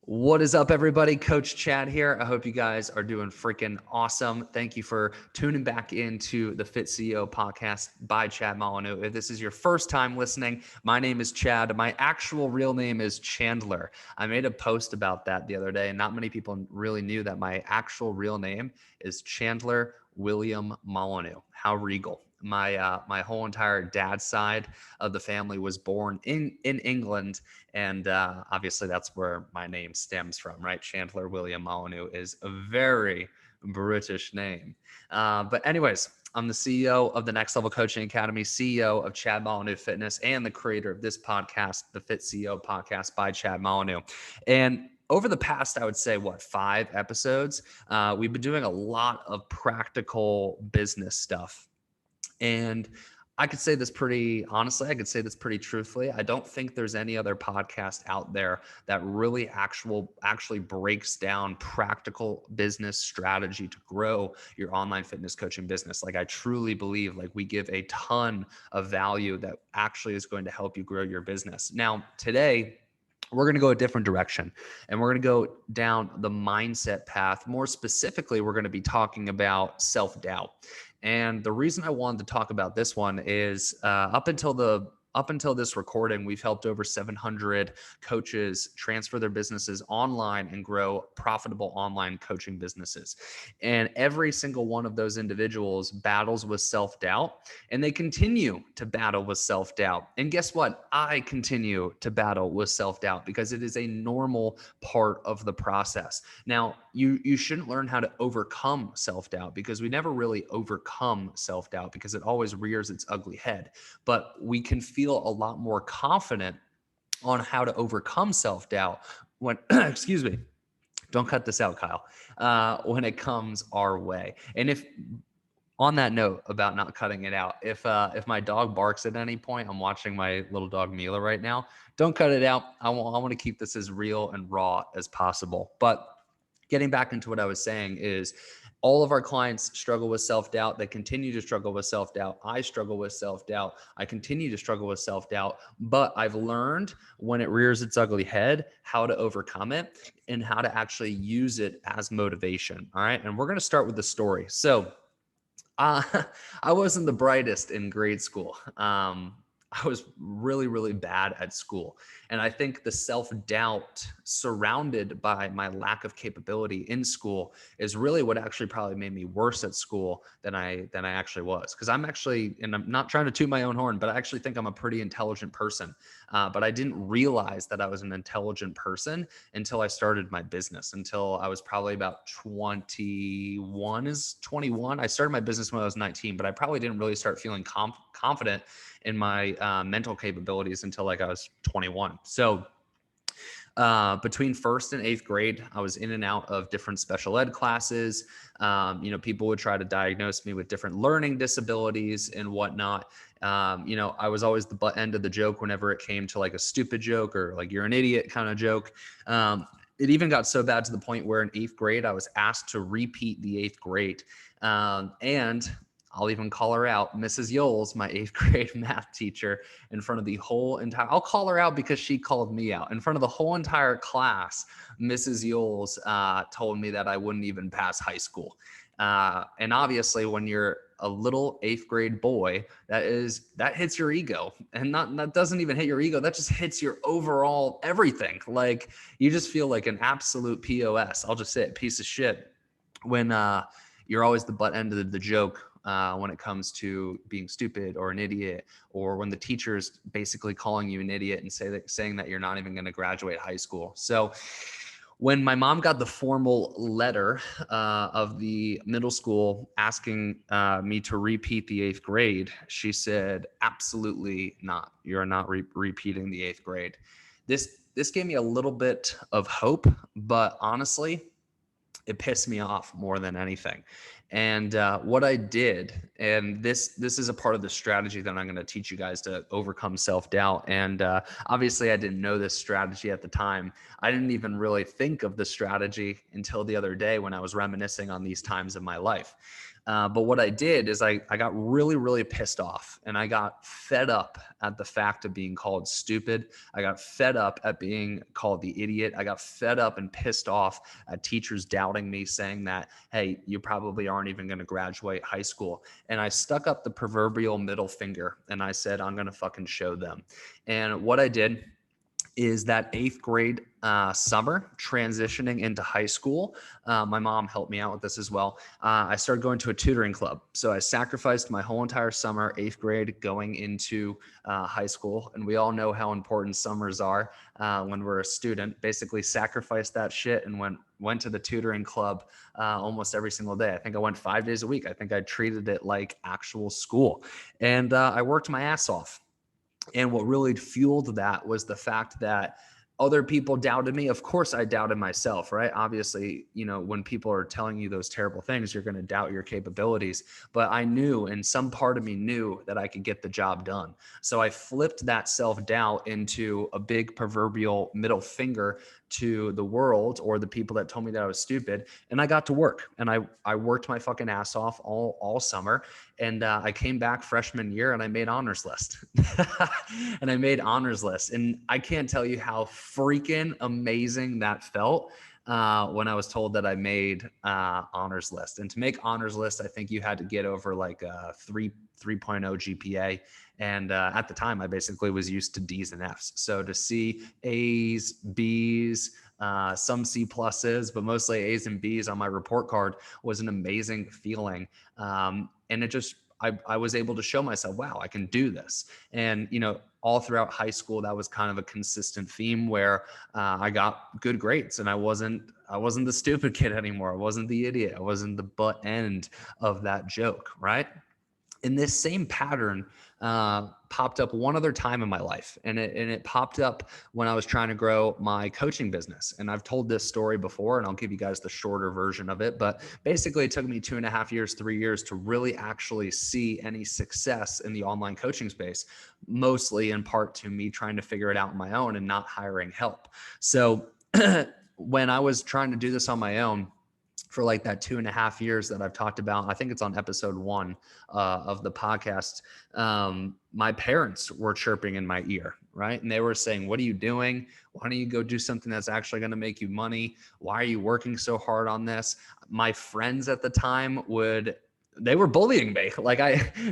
What is up, everybody? Coach Chad here. I hope you guys are doing freaking awesome. Thank you for tuning back into the Fit CEO podcast by Chad Molyneux. If this is your first time listening, my name is Chad. My actual real name is Chandler. I made a post about that the other day, and not many people really knew that my actual real name is Chandler William Molyneux. How regal. My whole entire dad's side of the family was born in England, and obviously that's where my name stems from, right? Chandler William Molyneux is a very British name. But anyways, I'm the CEO of the Next Level Coaching Academy, CEO of Chad Molyneux Fitness, and the creator of this podcast, the Fit CEO podcast by Chad Molyneux. And over the past, I would say, 5 episodes, we've been doing a lot of practical business stuff. And I could say this pretty honestly, I could say this pretty truthfully. I don't think there's any other podcast out there that really actually breaks down practical business strategy to grow your online fitness coaching business. Like, I truly believe like we give a ton of value that actually is going to help you grow your business. Now, today, we're going to go a different direction, and we're going to go down the mindset path. More specifically, we're going to be talking about self-doubt. And the reason I wanted to talk about this one is up until this recording, we've helped over 700 coaches transfer their businesses online and grow profitable online coaching businesses. And every single one of those individuals battles with self-doubt, and they continue to battle with self-doubt. And guess what? I continue to battle with self-doubt because it is a normal part of the process. Now, you shouldn't learn how to overcome self-doubt, because we never really overcome self-doubt because it always rears its ugly head. But we can feel a lot more confident on how to overcome self-doubt when, excuse me, don't cut this out, Kyle, when it comes our way. And if, on that note about not cutting it out, if my dog barks at any point, I'm watching my little dog Mila right now. Don't cut it out. I want to keep this as real and raw as possible. But getting back into what I was saying is, all of our clients struggle with self-doubt. They continue to struggle with self-doubt. I struggle with self-doubt. I continue to struggle with self-doubt, but I've learned when it rears its ugly head, how to overcome it and how to actually use it as motivation. All right. And we're going to start with the story. So, uh, I wasn't the brightest in grade school. I was really, really bad at school. And I think the self-doubt surrounded by my lack of capability in school is really what actually probably made me worse at school than I actually was. Because I'm actually, and I'm not trying to toot my own horn, but I actually think I'm a pretty intelligent person. But I didn't realize that I was an intelligent person until I started my business, until I was probably about 21. I started my business when I was 19, but I probably didn't really start feeling confident in my mental capabilities until like I was 21. So between first and eighth grade, I was in and out of different special ed classes. People would try to diagnose me with different learning disabilities and whatnot. I was always the butt end of the joke whenever it came to like a stupid joke or like you're an idiot kind of joke. It even got so bad to the point where in eighth grade, I was asked to repeat the eighth grade. And I'll even call her out, Mrs. Yoles, my eighth grade math teacher, in front of the whole entire, I'll call her out because she called me out. In front of the whole entire class, Mrs. Yoles told me that I wouldn't even pass high school. And obviously, when you're a little eighth grade boy, that hits your ego, and that doesn't even hit your ego. That just hits your overall everything. Like, you just feel like an absolute POS. I'll just say it, piece of shit, when you're always the butt end of the joke when it comes to being stupid or an idiot, or when the teacher's basically calling you an idiot and saying that you're not even going to graduate high school. So when my mom got the formal letter of the middle school asking me to repeat the eighth grade, she said, absolutely not. You're not repeating the eighth grade. This gave me a little bit of hope, but honestly, it pissed me off more than anything. And what I did, and this is a part of the strategy that I'm going to teach you guys to overcome self-doubt. And obviously, I didn't know this strategy at the time. I didn't even really think of the strategy until the other day when I was reminiscing on these times of my life. But what I did is I got really, really pissed off, and I got fed up at the fact of being called stupid. I got fed up at being called the idiot. I got fed up and pissed off at teachers doubting me, saying that, hey, you probably aren't even going to graduate high school. And I stuck up the proverbial middle finger and I said, I'm going to fucking show them. And what I did is that 8th grade summer transitioning into high school. My mom helped me out with this as well. I started going to a tutoring club. So I sacrificed my whole entire summer, 8th grade, going into high school. And we all know how important summers are when we're a student. Basically sacrificed that shit and went to the tutoring club almost every single day. I think I went 5 days a week. I think I treated it like actual school. And I worked my ass off. And what really fueled that was the fact that other people doubted me. Of course, I doubted myself, right? Obviously, when people are telling you those terrible things, you're going to doubt your capabilities. But I knew, and some part of me knew, that I could get the job done. So I flipped that self-doubt into a big proverbial middle finger to the world or the people that told me that I was stupid. And I got to work, and I worked my fucking ass off all summer. And I came back freshman year and I made honors list. And I made honors list. And I can't tell you how freaking amazing that felt when I was told that I made honors list. And to make honors list, I think you had to get over like a 3.0 GPA. And at the time, I basically was used to D's and F's. So to see A's, B's, some C pluses, but mostly A's and B's on my report card was an amazing feeling. And it just, I was able to show myself, wow, I can do this. And, all throughout high school, that was kind of a consistent theme where I got good grades, and I wasn't the stupid kid anymore. I wasn't the idiot. I wasn't the butt end of that joke, right? And this same pattern popped up one other time in my life, and it popped up when I was trying to grow my coaching business. And I've told this story before, and I'll give you guys the shorter version of it. But basically, it took me 2.5 years, 3 years to really actually see any success in the online coaching space, mostly in part to me trying to figure it out on my own and not hiring help. So when I was trying to do this on my own, for like that 2.5 years that I've talked about, I think it's on episode 1 of the podcast. My parents were chirping in my ear, right? And they were saying, what are you doing? Why don't you go do something that's actually going to make you money? Why are you working so hard on this? My friends at the time they were bullying me.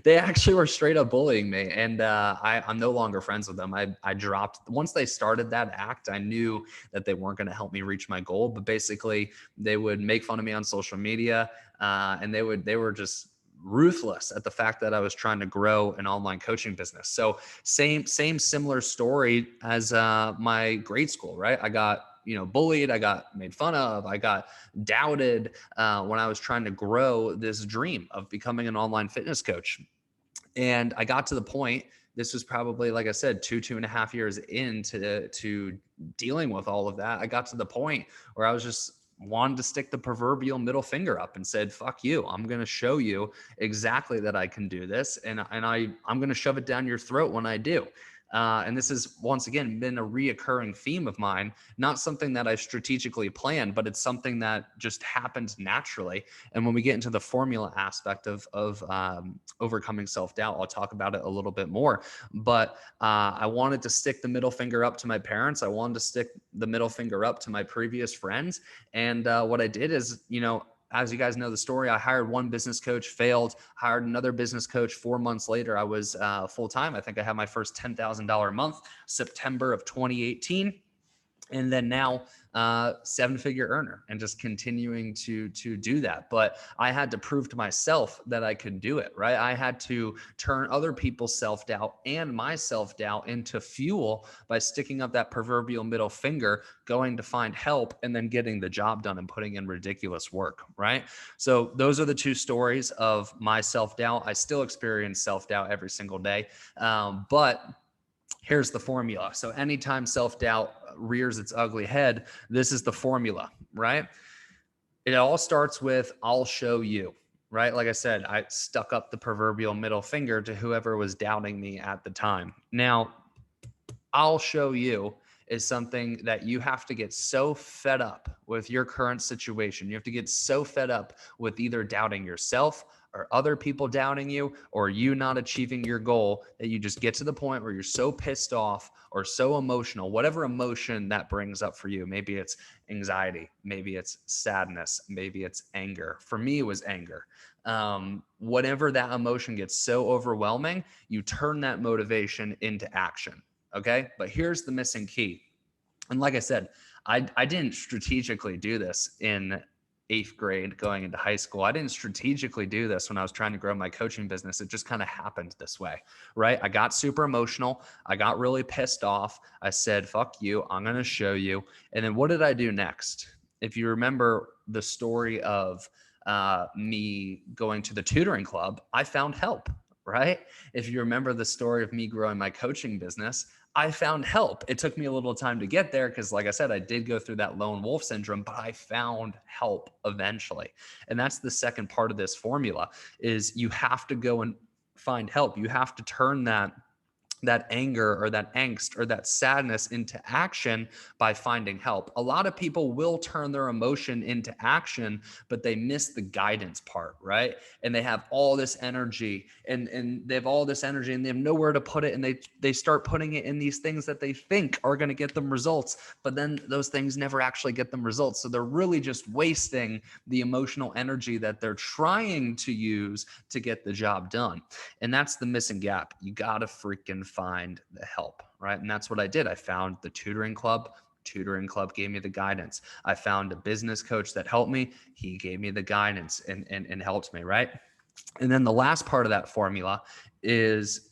They actually were straight up bullying me. And I'm no longer friends with them. I dropped, once they started that act, I knew that they weren't going to help me reach my goal. But basically they would make fun of me on social media. And they were just ruthless at the fact that I was trying to grow an online coaching business. So similar story as my grade school, right? I got bullied. I got made fun of. I got doubted when I was trying to grow this dream of becoming an online fitness coach. And I got to the point, this was probably, like I said, 2.5 years into dealing with all of that. I got to the point where I was just wanted to stick the proverbial middle finger up and said, fuck you. I'm going to show you exactly that I can do this. And I'm going to shove it down your throat when I do. And this has, once again, been a reoccurring theme of mine, not something that I strategically planned, but it's something that just happened naturally. And when we get into the formula aspect of overcoming self-doubt, I'll talk about it a little bit more. But I wanted to stick the middle finger up to my parents. I wanted to stick the middle finger up to my previous friends. And what I did is, as you guys know the story, I hired one business coach, failed, hired another business coach. 4 months later, I was full-time. I think I had my first $10,000 a month, September of 2018. And then now 7-figure earner, and just continuing to do that. But I had to prove to myself that I could do it, right? I had to turn other people's self-doubt and my self-doubt into fuel by sticking up that proverbial middle finger, going to find help, and then getting the job done and putting in ridiculous work, right? So those are the two stories of my self-doubt. I still experience self-doubt every single day, but here's the formula. So anytime self-doubt rears its ugly head, this is the formula, right? It all starts with, I'll show you, right? Like I said, I stuck up the proverbial middle finger to whoever was doubting me at the time. Now, I'll show you is something that you have to get so fed up with your current situation. You have to get so fed up with either doubting yourself or other people doubting you or you not achieving your goal that you just get to the point where you're so pissed off or so emotional, whatever emotion that brings up for you. Maybe it's anxiety, maybe it's sadness, maybe it's anger. For me, it was anger. Whatever that emotion gets so overwhelming, you turn that motivation into action. Okay. But here's the missing key. And like I said, I didn't strategically do this in 8th grade going into high school. I didn't strategically do this when I was trying to grow my coaching business. It just kind of happened this way, right? I got super emotional. I got really pissed off. I said, fuck you. I'm going to show you. And then what did I do next? If you remember the story of me going to the tutoring club, I found help, right? If you remember the story of me growing my coaching business, I found help. It took me a little time to get there because, like I said, I did go through that lone wolf syndrome, but I found help eventually. And that's the second part of this formula is you have to go and find help. You have to turn that anger or that angst or that sadness into action by finding help. A lot of people will turn their emotion into action, but they miss the guidance part, right? And they have all this energy and they have all this energy and they have nowhere to put it. And they start putting it in these things that they think are going to get them results, but then those things never actually get them results. So they're really just wasting the emotional energy that they're trying to use to get the job done. And that's the missing gap. You got to freaking find the help, right? And that's what I did. I found the tutoring club. Tutoring club gave me the guidance. I found a business coach that helped me. He gave me the guidance and helped me, right? And then the last part of that formula is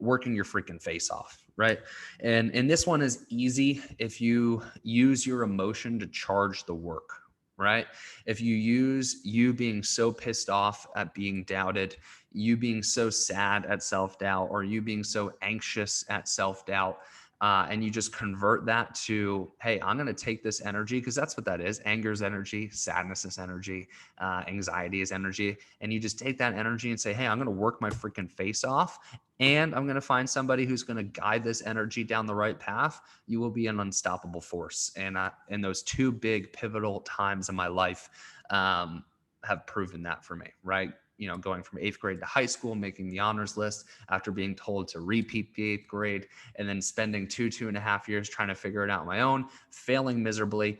working your freaking face off, right? And this one is easy if you use your emotion to charge the work, right? If you use you being so pissed off at being doubted, you being so sad at self-doubt, or you being so anxious at self-doubt, and you just convert that to, hey, I'm going to take this energy, because that's what that is. Anger is energy, sadness is energy, anxiety is energy. And you just take that energy and say, hey, I'm going to work my freaking face off, and I'm going to find somebody who's going to guide this energy down the right path. You will be an unstoppable force. And those two big pivotal times in my life have proven that for me, right? You know, going from 8th grade to high school, making the honors list after being told to repeat the 8th grade, and then spending 2.5 years trying to figure it out on my own, failing miserably,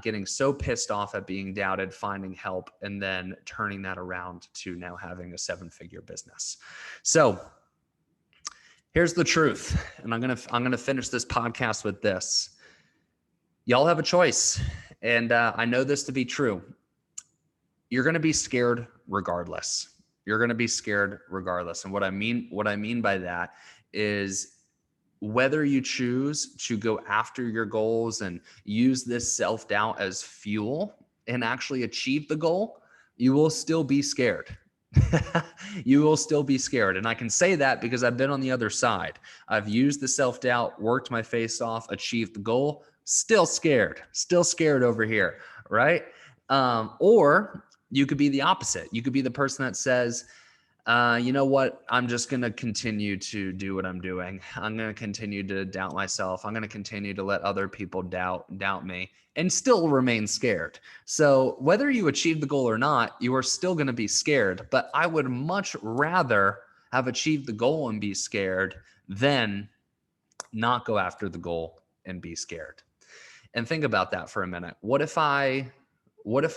getting so pissed off at being doubted, finding help, and then turning that around to now having a 7-figure business. So here's the truth. And I'm going to finish this podcast with this. Y'all have a choice. And I know this to be true. You're going to be scared regardless. You're going to be scared regardless. And what I mean by that is whether you choose to go after your goals and use this self-doubt as fuel and actually achieve the goal, you will still be scared. You will still be scared. And I can say that because I've been on the other side. I've used the self-doubt, worked my face off, achieved the goal, still scared over here, right? Or you could be the opposite. You could be the person that says, you know what? I'm just going to continue to do what I'm doing. I'm going to continue to doubt myself. I'm going to continue to let other people doubt me and still remain scared. So whether you achieve the goal or not, you are still going to be scared. But I would much rather have achieved the goal and be scared than not go after the goal and be scared. And think about that for a minute. What if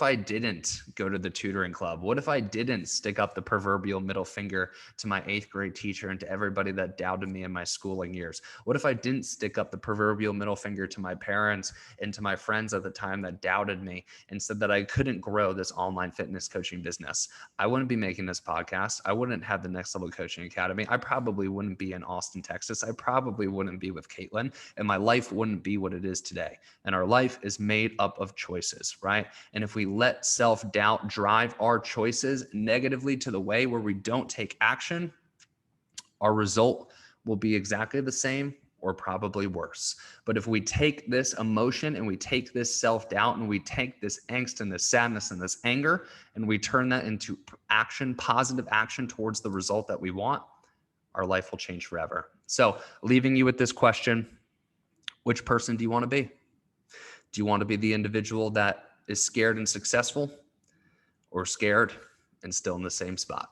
I didn't go to the tutoring club? What if I didn't stick up the proverbial middle finger to my 8th grade teacher and to everybody that doubted me in my schooling years? What if I didn't stick up the proverbial middle finger to my parents and to my friends at the time that doubted me and said that I couldn't grow this online fitness coaching business? I wouldn't be making this podcast. I wouldn't have the Next Level Coaching Academy. I probably wouldn't be in Austin, Texas. I probably wouldn't be with Caitlin, and my life wouldn't be what it is today. And our life is made up of choices, right? And if we let self-doubt drive our choices negatively to the way where we don't take action, our result will be exactly the same or probably worse. But if we take this emotion and we take this self-doubt and we take this angst and this sadness and this anger and we turn that into action, positive action towards the result that we want, our life will change forever. So leaving you with this question, which person do you want to be? Do you want to be the individual that is scared and successful, or scared and still in the same spot?